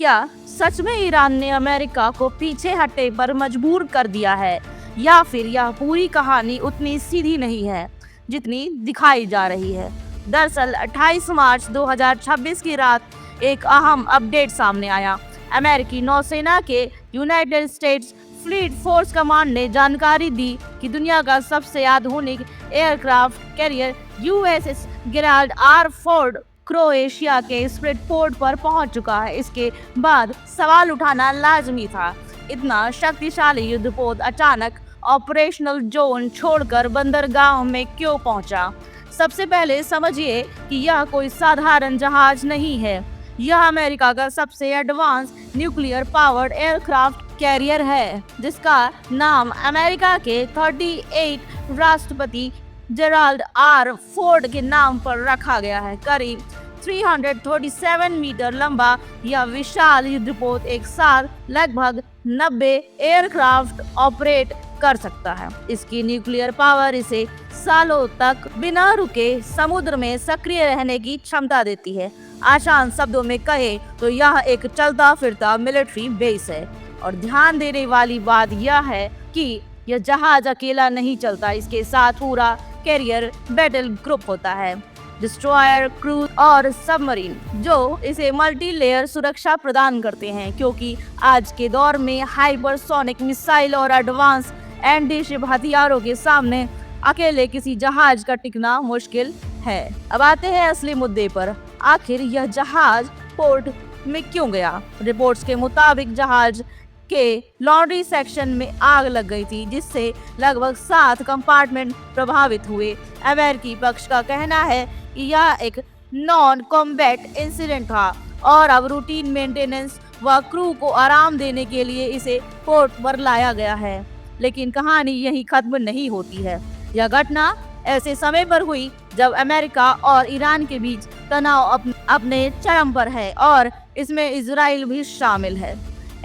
क्या सच में ईरान ने अमेरिका को पीछे हटने पर मजबूर कर दिया है, या फिर यह पूरी कहानी उतनी सीधी नहीं है जितनी दिखाई जा रही है? दरअसल 28 मार्च 2026 की रात एक अहम अपडेट सामने आया। अमेरिकी नौसेना के United states fleet force command ने जानकारी दी कि दुनिया का सबसे आधुनिक aircraft carrier USS Gerald R Ford Croatia के स्प्लिट पोर्ट पर पहुंच चुका है। इसके बाद सवाल उठाना लाजमी था, इतना शक्तिशाली युद्धपोत अचानक ऑपरेशनल जोन छोड़कर बंदरगाह में क्यों पहुंचा? सबसे पहले समझिए कि यह कोई साधारण जहाज नहीं है। यह अमेरिका का सबसे advance nuclear powered aircraft carrier है, जिसका नाम अमेरिका के 38 राष्ट्रपति जेराल्ड आर फोर्ड के नाम पर रखा गया है। करीब 337 मीटर लंबा यह विशाल युद्धपोत एक साथ लगभग 90 एयरक्राफ्ट ऑपरेट कर सकता है। इसकी न्यूक्लियर पावर इसे सालों तक बिना रुके समुद्र में सक्रिय रहने की क्षमता देती है। आसान शब्दों में कहे तो यह एक चलता फिरता मिलिट्री बेस है। और ध्यान देने वाली बात यह है कि यह जहाज अकेला नहीं चलता, इसके साथ पूरा कैरियर बैटल ग्रुप होता है, डिस्ट्रॉयर, क्रूज और सबमरीन, जो इसे मल्टी लेयर सुरक्षा प्रदान करते हैं, क्योंकि आज के दौर में हाइपरसोनिक मिसाइल और एडवांस एंटी शिप हथियारों के सामने अकेले किसी जहाज का टिकना मुश्किल है। अब आते हैं असली मुद्दे पर, आखिर यह जहाज पोर्ट में क्यों गया? रिपोर्ट्स के मुताबिक जहाज के लॉन्ड्री सेक्शन में आग लग गई थी, जिससे लगभग 7 कंपार्टमेंट प्रभावित हुए। अमेरिकी पक्ष का कहना है कि यह एक नॉन कॉम्बैट इंसिडेंट था और अब रूटीन मेंटेनेंस व क्रू को आराम देने के लिए इसे पोर्ट पर लाया गया है। लेकिन कहानी यही खत्म नहीं होती है। यह घटना ऐसे समय पर हुई जब अमेरिका और ईरान के बीच तनाव अपने चरम पर है और इसमें इजराइल भी शामिल है।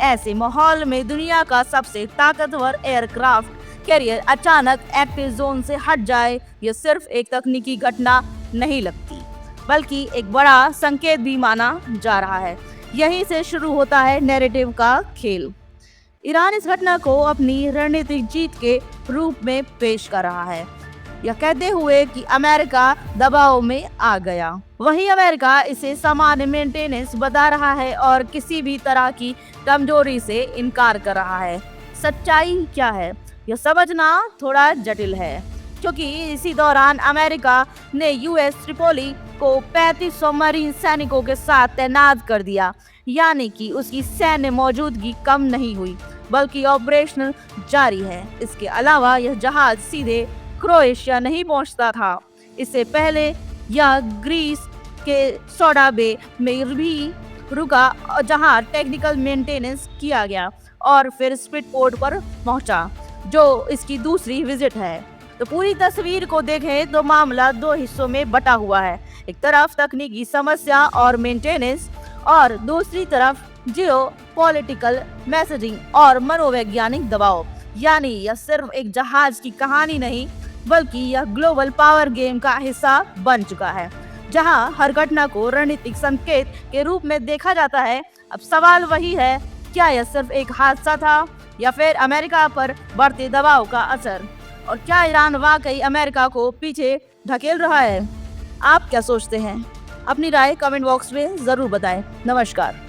ऐसे माहौल में दुनिया का सबसे ताकतवर एयरक्राफ्ट कैरियर अचानक एक्टिव जोन से हट जाए, यह सिर्फ एक तकनीकी घटना नहीं लगती, बल्कि एक बड़ा संकेत भी माना जा रहा है। यहीं से शुरू होता है नैरेटिव का खेल। ईरान इस घटना को अपनी रणनीतिक जीत के रूप में पेश कर रहा है, यह कहते हुए कि अमेरिका दबाव में आ गया। वहीं अमेरिका इसे सामान्य मेंटेनेंस बता रहा है और किसी भी तरह की कमजोरी से इनकार कर रहा है। सच्चाई क्या है, यह समझना थोड़ा जटिल है, क्योंकि इसी दौरान अमेरिका ने यूएस त्रिपोली को 3500 मरीन सैनिकों के साथ तैनात कर दिया, यानी कि उसकी सैन्य मौजूदगी कम नहीं हुई, बल्कि ऑपरेशनल जारी है। इसके अलावा यह जहाज सीधे क्रोएशिया नहीं पहुंचता था। इससे पहले यह ग्रीस के सोडा बे में भी रुका, जहां टेक्निकल मेंटेनेंस किया गया और फिर स्प्लिट पोर्ट पर पहुंचा, जो इसकी दूसरी विजिट है। तो पूरी तस्वीर को देखें तो मामला 2 हिस्सों में बटा हुआ है। एक तरफ तकनीकी समस्या और मेंटेनेंस, और दूसरी तरफ जियो पॉलिटिकल मैसेजिंग और मनोवैज्ञानिक दबाव। यानी यह सिर्फ एक जहाज की कहानी नहीं, बल्कि यह ग्लोबल पावर गेम का हिस्सा बन चुका है, जहां हर घटना को रणनीतिक संकेत के रूप में देखा जाता है। अब सवाल वही है, क्या यह सिर्फ एक हादसा था या फिर अमेरिका पर बढ़ते दबाव का असर? और क्या ईरान वाकई अमेरिका को पीछे ढकेल रहा है? आप क्या सोचते हैं? अपनी राय कमेंट बॉक्स में जरूर बताएं। नमस्कार।